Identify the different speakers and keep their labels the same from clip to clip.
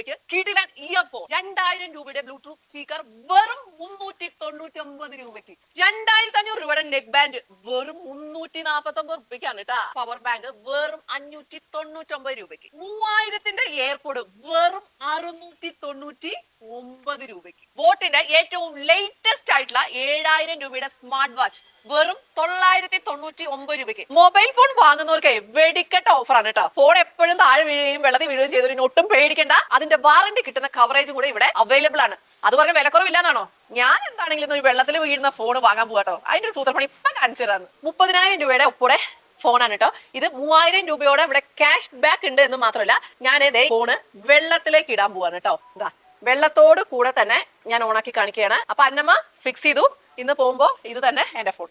Speaker 1: രൂപയ്ക്ക് കിടിലൻ ഇയർഫോൺ, 2000 രൂപയുടെ ബ്ലൂടൂത്ത് സ്പീക്കർ വെറും 399 രൂപയ്ക്ക്, 2500 രൂപയുടെ നെക്ക് ബാൻഡ് വെറും 349 രൂപയ്ക്കാണ് കേട്ടാ. പവർ ബാങ്ക് വെറും 599 രൂപയ്ക്ക്, 3000ന്റെ എയർപോഡ് വെറും 699 രൂപയ്ക്ക്, ബോട്ടിന്റെ ഏറ്റവും ലേറ്റസ്റ്റ് ആയിട്ടുള്ള 7000 രൂപയുടെ സ്മാർട്ട് വാച്ച് വെറും 999 രൂപയ്ക്ക്. മൊബൈൽ ഫോൺ വാങ്ങുന്നവർക്ക് വെടിക്കെട്ട ഓഫറാണ് കേട്ടോ. ഫോൺ എപ്പോഴും താഴെ വീഴുകയും വെള്ളത്തിൽ വീഴുകയും ചെയ്തതിന് ഒട്ടും പേടിക്കേണ്ട. അതിന്റെ വാറന്റി കിട്ടുന്ന കവറേജും കൂടെ ഇവിടെ അവൈലബിൾ ആണ്. അത് പറഞ്ഞ വിലക്കുറവില്ലാന്നാണോ? ഞാൻ എന്താണെങ്കിലും ഒരു വെള്ളത്തിൽ വീഴുന്ന ഫോൺ വാങ്ങാൻ പോകാട്ടോ. അതിന്റെ ഒരു സൂത്രപ്പണി ഇപ്പൊ കാണിച്ചു തരാന്ന്. 30,000 രൂപയുടെ ഒപ്പൂടെ ഫോണാണ് കേട്ടോ. ഇത് 3000 രൂപയോടെ ഇവിടെ ക്യാഷ് ബാക്ക് ഉണ്ട് എന്ന് മാത്രമല്ല, ഞാൻ ഇതേ ഫോണ് വെള്ളത്തിലേക്ക് ഇടാൻ പോവാണ് കേട്ടോ. എന്താ വെള്ളത്തോട് കൂടെ തന്നെ ഞാൻ ഓണാക്കി കാണിക്കുകയാണ്. അപ്പൊ അന്നമ്മ ഫിക്സ് ചെയ്തു. ഇന്ന് പോകുമ്പോ ഇത് തന്നെ എന്റെ ഫോൺ.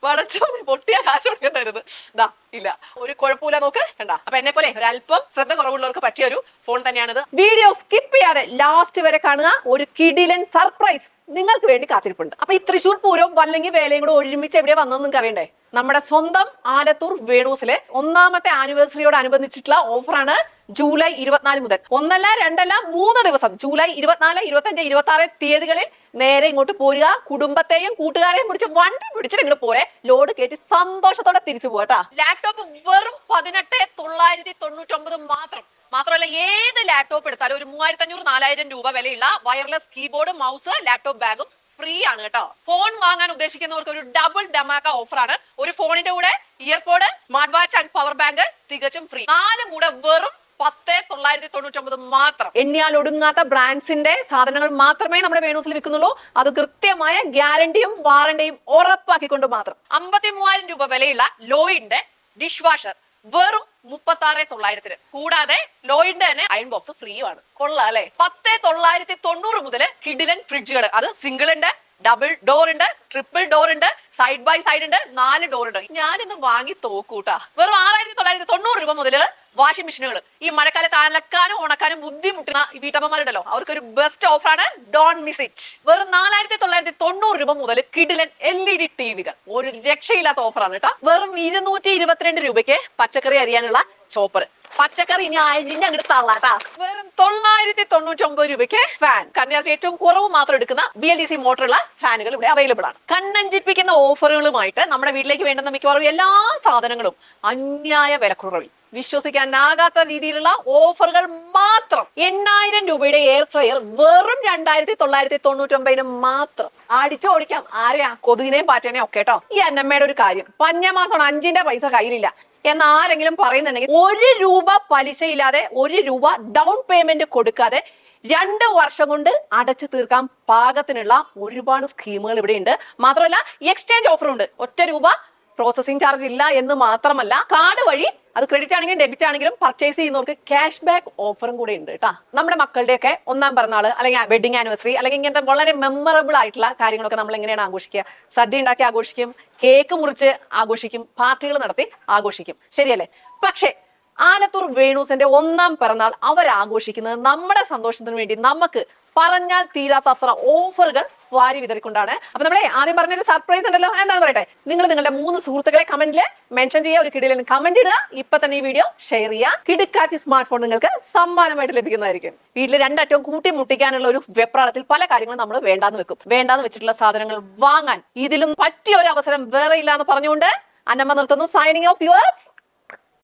Speaker 1: വടച്ചോ പൊട്ടിയ കാശ് കൊടുക്കേണ്ടായിരുന്നു. ഇതാ ഇല്ല, ഒരു കുഴപ്പമില്ല, നോക്ക് കണ്ട. അപ്പൊ എന്നെ പോലെ ഒരു അല്പം ശ്രദ്ധ കുറവുള്ളവർക്ക് പറ്റിയ ഒരു ഫോൺ തന്നെയാണിത്. വീഡിയോ സ്കിപ്പ് ചെയ്യാതെ ലാസ്റ്റ് വരെ കാണുക. ഒരു കിടിലൻ സർപ്രൈസ് നിങ്ങൾക്ക് വേണ്ടി കാത്തിരിപ്പുണ്ട്. അപ്പൊ ഈ തൃശ്ശൂർ പൂരവും വല്ലെങ്കിൽ വേലയും കൂടെ ഒരുമിച്ച് എവിടെ വന്നെന്ന് നിങ്ങൾക്ക് അറിയണ്ടേ? നമ്മുടെ സ്വന്തം ആലത്തൂർ വേണൂസിലെ 1ാമത്തെ ആനിവേഴ്സറിയോട് അനുബന്ധിച്ചിട്ടുള്ള ഓഫറാണ്. ജൂലൈ 24 മുതൽ 1 അല്ല 2 അല്ല 3 ദിവസം, ജൂലൈ 24, 25, 26 തീയതികളിൽ നേരെ ഇങ്ങോട്ട് പോരുക. കുടുംബത്തെയും കൂട്ടുകാരെയും പിടിച്ച് വണ്ടി പിടിച്ചിട്ട് ഇങ്ങോട്ട് പോരെ. ലോഡ് കയറ്റി സന്തോഷത്തോടെ തിരിച്ചു പോകട്ടാ. ലാപ്ടോപ്പ് വെറും 18,999 മാത്രമല്ല, ഏത് ലാപ്ടോപ്പ് എടുത്താലും ഒരു 3500, 4000 രൂപ വിലയുള്ള വയർലെസ് കീബോർഡ്, മൗസ്, ലാപ്ടോപ്പ് ബാഗും ഫ്രീ ആണ് കേട്ടോ. ഫോൺ വാങ്ങാൻ ഉദ്ദേശിക്കുന്നവർക്ക് ഒരു ഡബിൾ ഡമാക്ക ഓഫറാണ്. ഒരു ഫോണിന്റെ കൂടെ earpod, smart watch and power bank തികച്ചും ഫ്രീ. 4 കൂടെ വെറും 10,999 മാത്രം. എണ്ണിയാൽ ഒടുങ്ങാത്ത ബ്രാൻഡ്സിന്റെ സാധനങ്ങൾ മാത്രമേ നമ്മുടെ വേണൂസിൽ വിൽക്കുന്നുള്ളൂ. അത് കൃത്യമായ ഗ്യാരണ്ടിയും വാറണ്ടിയും ഉറപ്പാക്കിക്കൊണ്ട് മാത്രം. 53,000 രൂപ വിലയുള്ള ലോയിഡിന്റെ ഡിഷ് വാഷർ വെറും 36,900. കൂടാതെ ലോയിഡിന്റെ തന്നെ അയൺ ബോക്സ് ഫ്രീ ആണ്. കൊള്ളാം അല്ലെ? 10,990 മുതൽ കിഡിലൻ ഫ്രിഡ്ജുകൾ. അത് സിംഗിൾ ഉണ്ട്, ഡബിൾ ഡോർ ഉണ്ട്, ട്രിപ്പിൾ ഡോർ ഉണ്ട്, സൈഡ് ബൈ സൈഡ് ഉണ്ട്, 4 ഡോർ ഉണ്ട്. ഞാനിന്ന് വാങ്ങി തോക്കൂട്ടാ. വെറും 6,990 രൂപ മുതൽ വാഷിംഗ് മെഷീനുകൾ. ഈ മഴക്കാലത്ത് അലക്കാനും ഉണക്കാനും ബുദ്ധിമുട്ടുന്ന ഈ വീട്ടമ്മമാരുണ്ടല്ലോ, അവർക്കൊരു ബെസ്റ്റ് ഓഫറാണ്. Don't miss it. വെറും 4,990 രൂപ മുതൽ കിഡിലൻ LED ടിവികൾ. ഒരു രക്ഷയില്ലാത്ത ഓഫറാണ് കേട്ടോ. വെറും 222 രൂപയ്ക്ക് പച്ചക്കറി അരിയാനുള്ള ചോപ്പർ. പച്ചക്കറി ഇനി അരിഞ്ഞ് അങ്ങോട്ട് തള്ളാട്ടാ. വെറും 999 രൂപയ്ക്ക് ഫാൻ. കാരണം ഏറ്റവും കുറവ് മാത്രം എടുക്കുന്ന BLDC മോട്ടറുള്ള ഫാനുകൾ ഇവിടെ അവൈലബിൾ ആണ്. കണ്ണഞ്ചിപ്പിക്കുന്ന ഓഫറുകളുമായിട്ട് നമ്മുടെ വീട്ടിലേക്ക് വേണ്ടുന്ന മിക്കവാറും എല്ലാ സാധനങ്ങളും അന്യായ വിലക്കുറവിൽ, വിശ്വസിക്കാനാകാത്ത രീതിയിലുള്ള ഓഫറുകൾ മാത്രം. 8,000 രൂപയുടെ എയർ ഫ്രയർ വെറും 2,999 മാത്രം. അടിച്ചോടിക്കാം ആരെയാ? കൊതുകിനെയും പാറ്റേനെയും ഒക്കെ കേട്ടോ. ഈ അന്നമ്മയുടെ ഒരു കാര്യം, പഞ്ഞമാസമാണ് 5ന്റെ പൈസ കയ്യിലില്ല എന്ന് ആരെങ്കിലും പറയുന്നുണ്ടെങ്കിൽ 1 രൂപ പലിശയില്ലാതെ, 1 രൂപ ഡൗൺ പേയ്മെന്റ് കൊടുക്കാതെ 2 വർഷം കൊണ്ട് അടച്ചു തീർക്കാൻ പാകത്തിനുള്ള ഒരുപാട് സ്കീമുകൾ ഇവിടെ ഉണ്ട്. മാത്രമല്ല എക്സ്ചേഞ്ച് ഓഫറും ഉണ്ട്. 1 രൂപ പ്രോസസിംഗ് ചാർജ് ഇല്ല എന്ന് മാത്രമല്ല, കാർഡ് വഴി, അത് ക്രെഡിറ്റ് ആണെങ്കിലും ഡെബിറ്റ് ആണെങ്കിലും പർച്ചേസ് ചെയ്യുന്നവർക്ക് ക്യാഷ് ബാക്ക് ഓഫറും കൂടെ ഉണ്ട് കേട്ടോ. നമ്മുടെ മക്കളുടെയൊക്കെ 1ാം പിറന്നാള് അല്ലെങ്കിൽ വെഡിങ് ആനിവേഴ്സറി അല്ലെങ്കിൽ ഇങ്ങനത്തെ വളരെ മെമ്മറബിൾ ആയിട്ടുള്ള കാര്യങ്ങളൊക്കെ നമ്മൾ എങ്ങനെയാണ് ആഘോഷിക്കുക? സദ്യ ഉണ്ടാക്കി ആഘോഷിക്കും, കേക്ക് മുറിച്ച് ആഘോഷിക്കും, പാർട്ടികൾ നടത്തി ആഘോഷിക്കും, ശരിയല്ലേ? പക്ഷേ ആലത്തൂർ വേണൂസിന്റെ 1ാം പിറന്നാൾ അവരാഘോഷിക്കുന്നത് നമ്മുടെ സന്തോഷത്തിന് വേണ്ടി നമുക്ക് പറഞ്ഞാൽ തീരാത്തത്ര ഓഫറുകൾ വാരി വിതറിക്കൊണ്ടാണ്. അപ്പൊ നമ്മളെ ആദ്യം പറഞ്ഞൊരു സർപ്രൈസ് ഉണ്ടല്ലോ, എന്താണെന്ന് പറയട്ടെ. നിങ്ങൾ നിങ്ങളുടെ 3 സുഹൃത്തുക്കളെ കമന്റിൽ മെൻഷൻ ചെയ്യുക. ഒരു കിടിലൻ കമന്റ് ഇടുക. ഇപ്പൊ തന്നെ ഈ വീഡിയോ ഷെയർ ചെയ്യുക. കിടുക്കാച്ചി സ്മാർട്ട് ഫോൺ നിങ്ങൾക്ക് സമ്മാനമായിട്ട് ലഭിക്കുന്നതായിരിക്കും. വീട്ടിൽ 2 അറ്റവും കൂട്ടി മുട്ടിക്കാനുള്ള ഒരു വെപ്രാളത്തിൽ പല കാര്യങ്ങളും നമ്മൾ വേണ്ടാന്ന് വെക്കും. വേണ്ടാന്ന് വെച്ചിട്ടുള്ള സാധനങ്ങൾ വാങ്ങാൻ ഇതിലും പറ്റിയ ഒരു അവസരം വേറെ ഇല്ല എന്ന് പറഞ്ഞുകൊണ്ട് അന്നമ്മ നിർത്തുന്നു. Signing off yours